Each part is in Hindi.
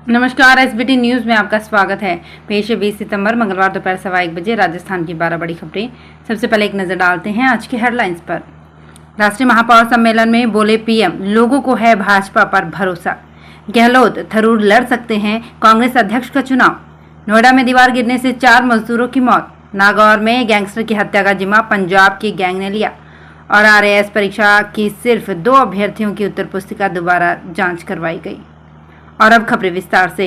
नमस्कार, एसबीटी न्यूज में आपका स्वागत है। पेश है 20 सितंबर मंगलवार दोपहर 1:15 बजे राजस्थान की 12 बड़ी खबरें। सबसे पहले एक नजर डालते हैं आज की हेडलाइंस पर। राष्ट्रीय महापौर सम्मेलन में बोले पीएम, लोगों को है भाजपा पर भरोसा। गहलोत, थरूर लड़ सकते हैं कांग्रेस अध्यक्ष का चुनाव। नोएडा में दीवार गिरने से 4 मजदूरों की मौत। नागौर में गैंगस्टर की हत्या का जिम्मा पंजाब की गैंग ने लिया। और आरएएस परीक्षा की सिर्फ 2 अभ्यर्थियों की उत्तर पुस्तिका दोबारा जांच करवाई गई। और अब खबरें विस्तार से।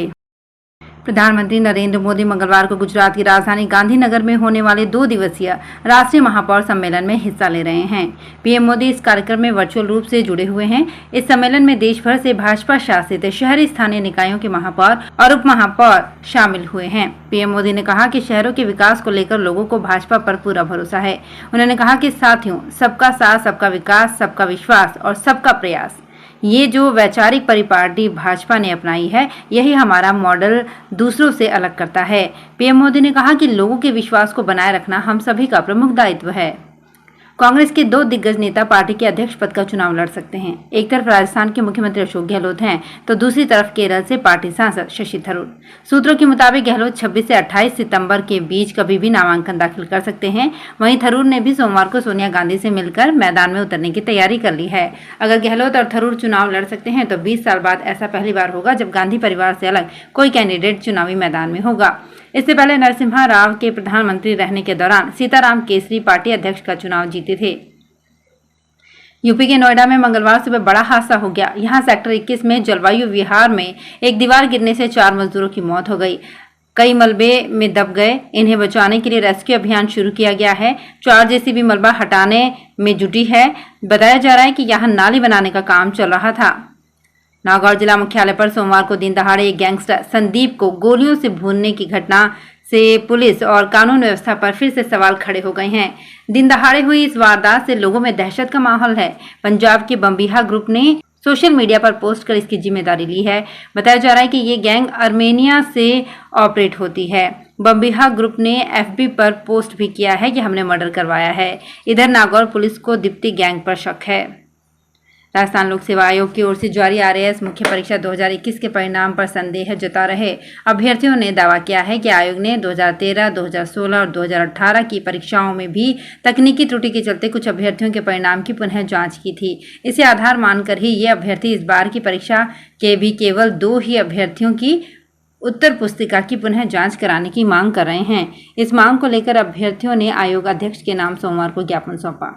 प्रधानमंत्री नरेंद्र मोदी मंगलवार को गुजरात की राजधानी गांधीनगर में होने वाले 2 दिवसीय राष्ट्रीय महापौर सम्मेलन में हिस्सा ले रहे हैं। पीएम मोदी इस कार्यक्रम में वर्चुअल रूप से जुड़े हुए हैं। इस सम्मेलन में देश भर से भाजपा शासित शहरी स्थानीय निकायों के महापौर और उप महापौर शामिल हुए हैं। पीएम मोदी ने कहा कि शहरों के विकास को लेकर लोगों को भाजपा पर पूरा भरोसा है। उन्होंने कहा कि साथियों, सबका साथ, सबका विकास, सबका विश्वास और सबका प्रयास, ये जो वैचारिक परिपाटी भाजपा ने अपनाई है, यही हमारा मॉडल दूसरों से अलग करता है। पीएम मोदी ने कहा कि लोगों के विश्वास को बनाए रखना हम सभी का प्रमुख दायित्व है। कांग्रेस के 2 दिग्गज नेता पार्टी के अध्यक्ष पद का चुनाव लड़ सकते हैं। एक तरफ राजस्थान के मुख्यमंत्री अशोक गहलोत हैं, तो दूसरी तरफ केरल से पार्टी सांसद शशि थरूर। सूत्रों के मुताबिक गहलोत 26 से 28 सितंबर के बीच कभी भी नामांकन दाखिल कर सकते हैं। वहीं थरूर ने भी सोमवार को सोनिया गांधी से मिलकर मैदान में उतरने की तैयारी कर ली है। अगर गहलोत और थरूर चुनाव लड़ सकते हैं तो 20 साल बाद ऐसा पहली बार होगा जब गांधी परिवार से अलग कोई कैंडिडेट चुनावी मैदान में होगा। इससे पहले नरसिम्हा राव के प्रधानमंत्री रहने के दौरान सीताराम केसरी पार्टी अध्यक्ष का चुनाव जीते थे। यूपी के नोएडा में मंगलवार सुबह बड़ा हादसा हो गया। यहां सेक्टर 21 में जलवायु विहार में एक दीवार गिरने से 4 मजदूरों की मौत हो गई। कई मलबे में दब गए। इन्हें बचाने के लिए रेस्क्यू अभियान शुरू किया गया है। 4 जेसीबी मलबा हटाने में जुटी है। बताया जा रहा है कि यहां नाली बनाने का काम चल रहा था। नागौर जिला मुख्यालय पर सोमवार को दिन दहाड़े एक गैंगस्टर संदीप को गोलियों से भूनने की घटना से पुलिस और कानून व्यवस्था पर फिर से सवाल खड़े हो गए हैं। दिन दहाड़े हुई इस वारदात से लोगों में दहशत का माहौल है। पंजाब के बम्बिहा ग्रुप ने सोशल मीडिया पर पोस्ट कर इसकी जिम्मेदारी ली है। बताया जा रहा है कि ये गैंग आर्मेनिया से ऑपरेट होती है। बम्बिहा ग्रुप ने एफबी पर पोस्ट भी किया है कि हमने मर्डर करवाया है। इधर नागौर पुलिस को दीप्ति गैंग पर शक है। राजस्थान लोक सेवा आयोग की ओर से जारी आरएएस मुख्य परीक्षा 2021 के परिणाम पर संदेह जता रहे अभ्यर्थियों ने दावा किया है कि आयोग ने 2013, 2016 और 2018 की परीक्षाओं में भी तकनीकी त्रुटि के चलते कुछ अभ्यर्थियों के परिणाम की पुनः जांच की थी। इसे आधार मानकर ही ये अभ्यर्थी इस बार की परीक्षा के भी केवल 2 ही अभ्यर्थियों की उत्तर पुस्तिका की पुनः जांच कराने की मांग कर रहे हैं। इस मांग को लेकर अभ्यर्थियों ने आयोग अध्यक्ष के नाम सोमवार को ज्ञापन सौंपा।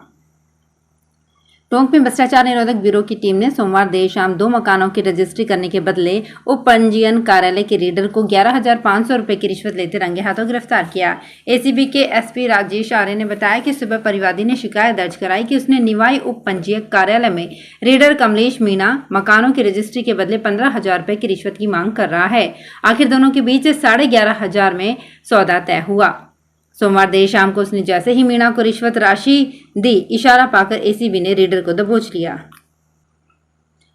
टोंक में भ्रष्टाचार निरोधक ब्यूरो की टीम ने सोमवार देर शाम 2 मकानों की रजिस्ट्री करने के बदले उप पंजीयन कार्यालय के रीडर को 11,500 रुपए की रिश्वत लेते रंगे हाथों गिरफ्तार किया। एसीबी के एसपी राजेश आर्य ने बताया कि सुबह परिवादी ने शिकायत दर्ज कराई कि उसने निवाई उप पंजीयक कार्यालय में रीडर कमलेश मीणा मकानों की रजिस्ट्री के बदले 15,000 रुपए की रिश्वत की मांग कर रहा है। आखिर दोनों के बीच 11,500 में सौदा तय हुआ। सोमवार देर शाम को उसने जैसे ही मीणा को रिश्वत राशि दी, इशारा पाकर एसीबी ने रीडर को दबोच लिया।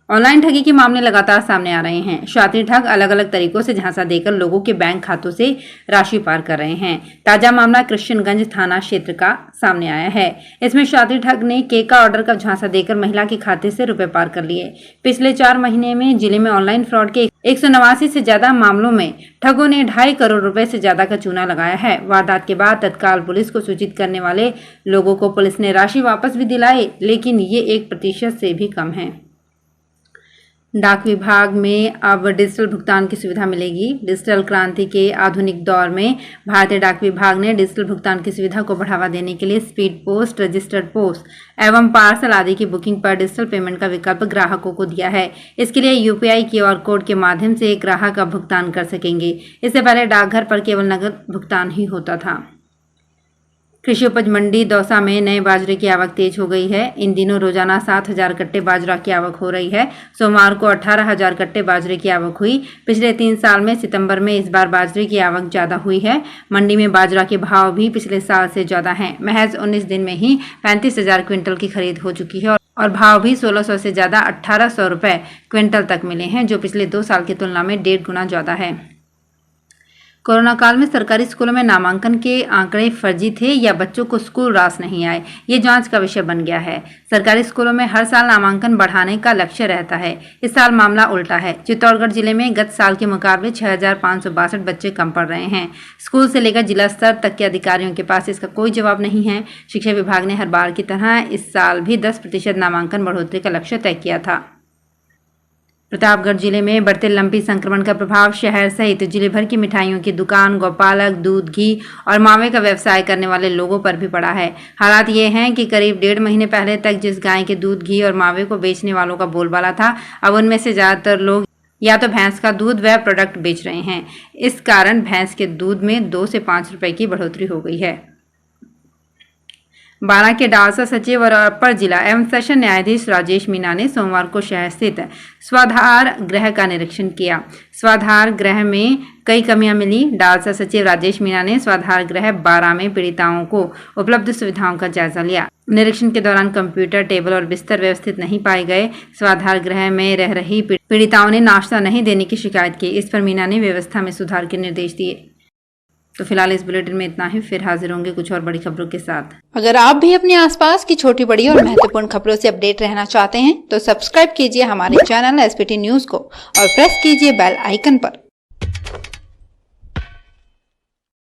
ऑनलाइन ठगी के मामले लगातार सामने आ रहे हैं। शातिर ठग अलग अलग तरीकों से झांसा देकर लोगों के बैंक खातों से राशि पार कर रहे हैं। ताजा मामला कृष्णगंज थाना क्षेत्र का सामने आया है। इसमें शातिर ठग ने केक का ऑर्डर का झांसा देकर महिला के खाते से रुपए पार कर लिए। पिछले 4 महीने में जिले में ऑनलाइन फ्रॉड के 189 से ज्यादा मामलों में ठगों ने 2.5 करोड़ रुपए से ज्यादा का चूना लगाया है। वारदात के बाद तत्काल पुलिस को सूचित करने वाले लोगों को पुलिस ने राशि वापस भी दिलाई, लेकिन ये 1% से भी कम है। डाक विभाग में अब डिजिटल भुगतान की सुविधा मिलेगी। डिजिटल क्रांति के आधुनिक दौर में भारतीय डाक विभाग ने डिजिटल भुगतान की सुविधा को बढ़ावा देने के लिए स्पीड पोस्ट, रजिस्टर्ड पोस्ट एवं पार्सल आदि की बुकिंग पर डिजिटल पेमेंट का विकल्प ग्राहकों को दिया है। इसके लिए यूपीआई QR कोड के माध्यम से ग्राहक अब भुगतान कर सकेंगे। इससे पहले डाकघर पर केवल नकद भुगतान ही होता था। कृषि उपज मंडी दौसा में नए बाजरे की आवक तेज हो गई है। इन दिनों रोजाना 7,000 कट्टे बाजरा की आवक हो रही है। सोमवार को 18,000 कट्टे बाजरे की आवक हुई। पिछले 3 साल में सितंबर में इस बार बाजरे की आवक ज्यादा हुई है। मंडी में बाजरा के भाव भी पिछले साल से ज्यादा हैं। महज 19 दिन में ही 35,000 क्विंटल की खरीद हो चुकी है और भाव भी 1,600 से ज्यादा 1,800 रुपए क्विंटल तक मिले हैं, जो पिछले 2 साल की तुलना में 1.5 गुना ज्यादा है। कोरोना काल में सरकारी स्कूलों में नामांकन के आंकड़े फर्जी थे या बच्चों को स्कूल रास नहीं आए, ये जांच का विषय बन गया है। सरकारी स्कूलों में हर साल नामांकन बढ़ाने का लक्ष्य रहता है। इस साल मामला उल्टा है। चित्तौड़गढ़ जिले में गत साल के मुकाबले 6,562 बच्चे कम पढ़ रहे हैं। स्कूल से लेकर जिला स्तर तक के अधिकारियों के पास इसका कोई जवाब नहीं है। शिक्षा विभाग ने हर बार की तरह इस साल भी 10% नामांकन बढ़ोतरी का लक्ष्य तय किया था। प्रतापगढ़ जिले में बढ़ते लंपी संक्रमण का प्रभाव शहर सहित जिले भर की मिठाइयों की दुकान, गौपालक, दूध, घी और मावे का व्यवसाय करने वाले लोगों पर भी पड़ा है। हालात ये हैं कि करीब 1.5 महीने पहले तक जिस गाय के दूध, घी और मावे को बेचने वालों का बोलबाला था, अब उनमें से ज्यादातर लोग या तो भैंस का दूध व प्रोडक्ट बेच रहे हैं। इस कारण भैंस के दूध में 2 से 5 रुपए की बढ़ोतरी हो गई है। बारा के डालसा सचिव और अपर जिला एवं सेशन न्यायाधीश राजेश मीना ने सोमवार को शहर स्थित स्वाधार गृह का निरीक्षण किया। स्वाधार गृह में कई कमियां मिली। डालसा सचिव राजेश मीना ने स्वाधार गृह बारा में पीड़िताओं को उपलब्ध सुविधाओं का जायजा लिया। निरीक्षण के दौरान कंप्यूटर, टेबल और बिस्तर व्यवस्थित नहीं पाए गए। स्वाधार गृह में रह रही पीड़िताओं ने नाश्ता नहीं देने की शिकायत की। इस पर मीना ने व्यवस्था में सुधार के निर्देश दिए। तो फिलहाल इस बुलेटिन में इतना ही। फिर हाजिर होंगे कुछ और बड़ी खबरों के साथ। अगर आप भी अपने आसपास की छोटी बड़ी और महत्वपूर्ण खबरों से अपडेट रहना चाहते हैं तो सब्सक्राइब कीजिए हमारे चैनल SPT न्यूज को और प्रेस कीजिए बेल आइकन पर।